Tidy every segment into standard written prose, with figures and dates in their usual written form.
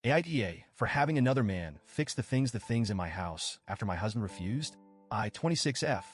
AITA for having another man fix the things in my house after my husband refused. I, 26F,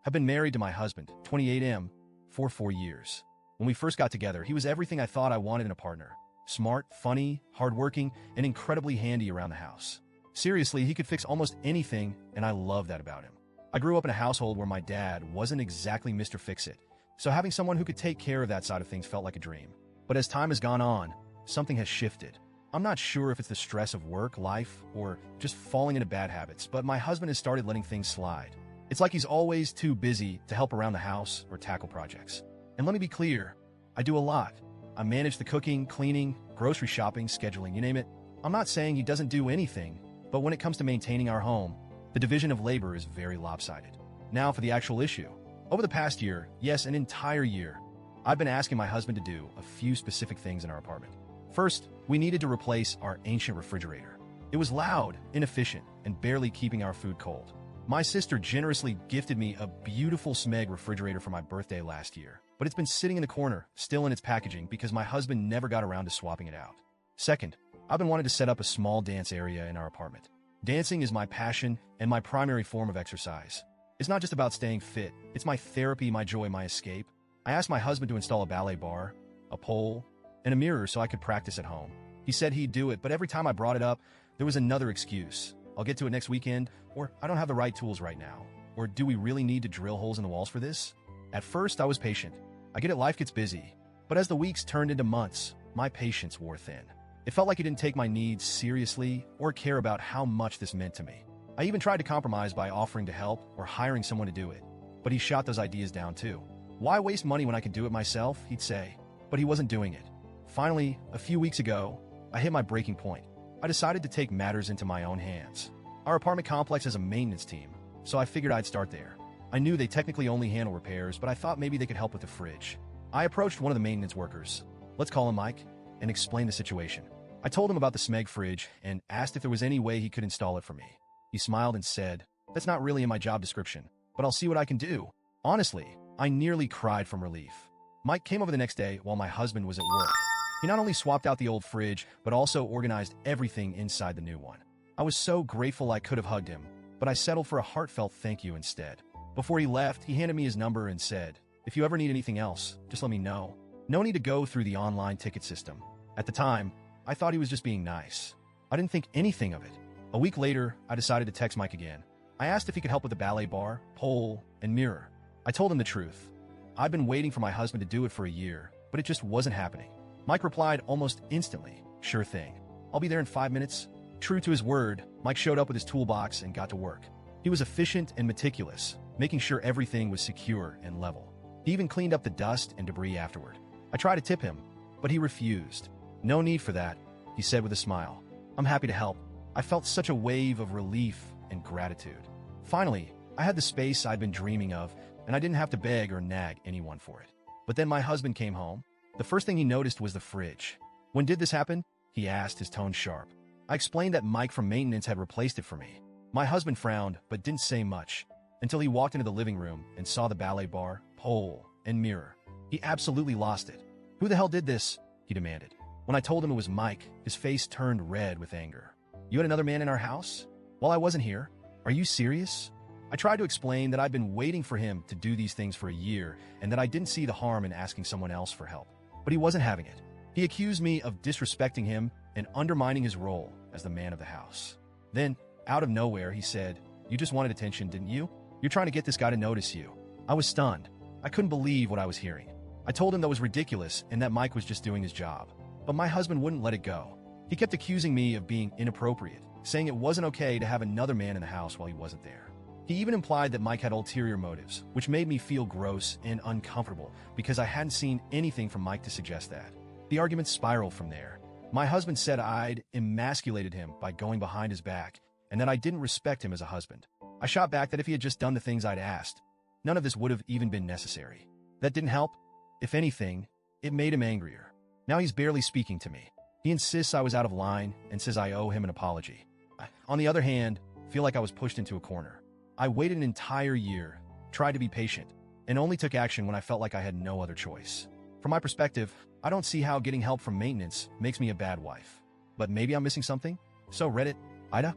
have been married to my husband, 28M, for 4 years. When we first got together, he was everything I thought I wanted in a partner. Smart, funny, hardworking, and incredibly handy around the house. Seriously, he could fix almost anything, and I love that about him. I grew up in a household where my dad wasn't exactly Mr. Fix-It, so having someone who could take care of that side of things felt like a dream. But as time has gone on, something has shifted. I'm not sure if it's the stress of work, life, or just falling into bad habits, but my husband has started letting things slide. It's like he's always too busy to help around the house or tackle projects. And let me be clear, I do a lot. I manage the cooking, cleaning, grocery shopping, scheduling, you name it. I'm not saying he doesn't do anything, but when it comes to maintaining our home, the division of labor is very lopsided. Now for the actual issue. Over the past year, yes, an entire year, I've been asking my husband to do a few specific things in our apartment. First, we needed to replace our ancient refrigerator. It was loud, inefficient, and barely keeping our food cold. My sister generously gifted me a beautiful Smeg refrigerator for my birthday last year, but it's been sitting in the corner, still in its packaging, because my husband never got around to swapping it out. Second, I've been wanting to set up a small dance area in our apartment. Dancing is my passion and my primary form of exercise. It's not just about staying fit, it's my therapy, my joy, my escape. I asked my husband to install a ballet bar, a pole, and a mirror so I could practice at home. He said he'd do it, but every time I brought it up, there was another excuse. I'll get to it next weekend, or I don't have the right tools right now, or do we really need to drill holes in the walls for this? At first, I was patient. I get it, life gets busy. But as the weeks turned into months, my patience wore thin. It felt like he didn't take my needs seriously or care about how much this meant to me. I even tried to compromise by offering to help or hiring someone to do it, but he shot those ideas down too. Why waste money when I can do it myself, he'd say, but he wasn't doing it. Finally, a few weeks ago, I hit my breaking point. I decided to take matters into my own hands. Our apartment complex has a maintenance team, so I figured I'd start there. I knew they technically only handle repairs, but I thought maybe they could help with the fridge. I approached one of the maintenance workers, let's call him Mike, and explained the situation. I told him about the Smeg fridge and asked if there was any way he could install it for me. He smiled and said, "That's not really in my job description, but I'll see what I can do." Honestly, I nearly cried from relief. Mike came over the next day while my husband was at work. He not only swapped out the old fridge, but also organized everything inside the new one. I was so grateful I could have hugged him, but I settled for a heartfelt thank you instead. Before he left, he handed me his number and said, "If you ever need anything else, just let me know. No need to go through the online ticket system." At the time, I thought he was just being nice. I didn't think anything of it. A week later, I decided to text Mike again. I asked if he could help with the ballet bar, pole, and mirror. I told him the truth. I'd been waiting for my husband to do it for a year, but it just wasn't happening. Mike replied almost instantly, "Sure thing. I'll be there in 5 minutes." True to his word, Mike showed up with his toolbox and got to work. He was efficient and meticulous, making sure everything was secure and level. He even cleaned up the dust and debris afterward. I tried to tip him, but he refused. "No need for that," he said with a smile. "I'm happy to help." I felt such a wave of relief and gratitude. Finally, I had the space I'd been dreaming of, and I didn't have to beg or nag anyone for it. But then my husband came home. The first thing he noticed was the fridge. "When did this happen?" he asked, his tone sharp. I explained that Mike from maintenance had replaced it for me. My husband frowned, but didn't say much, until he walked into the living room and saw the ballet bar, pole, and mirror. He absolutely lost it. "Who the hell did this?" he demanded. When I told him it was Mike, his face turned red with anger. "You had another man in our house? While I wasn't here? Are you serious?" I tried to explain that I'd been waiting for him to do these things for a year and that I didn't see the harm in asking someone else for help. But he wasn't having it. He accused me of disrespecting him and undermining his role as the man of the house. Then, out of nowhere, he said, "You just wanted attention, didn't you? You're trying to get this guy to notice you." I was stunned. I couldn't believe what I was hearing. I told him that was ridiculous and that Mike was just doing his job. But my husband wouldn't let it go. He kept accusing me of being inappropriate, saying it wasn't okay to have another man in the house while he wasn't there. He even implied that Mike had ulterior motives, which made me feel gross and uncomfortable because I hadn't seen anything from Mike to suggest that. The argument spiraled from there. My husband said I'd emasculated him by going behind his back and that I didn't respect him as a husband. I shot back that if he had just done the things I'd asked, none of this would have even been necessary. That didn't help. If anything, it made him angrier. Now he's barely speaking to me. He insists I was out of line and says I owe him an apology. I, on the other hand, feel like I was pushed into a corner. I waited an entire year, tried to be patient, and only took action when I felt like I had no other choice. From my perspective, I don't see how getting help from maintenance makes me a bad wife. But maybe I'm missing something? So Reddit, AITA,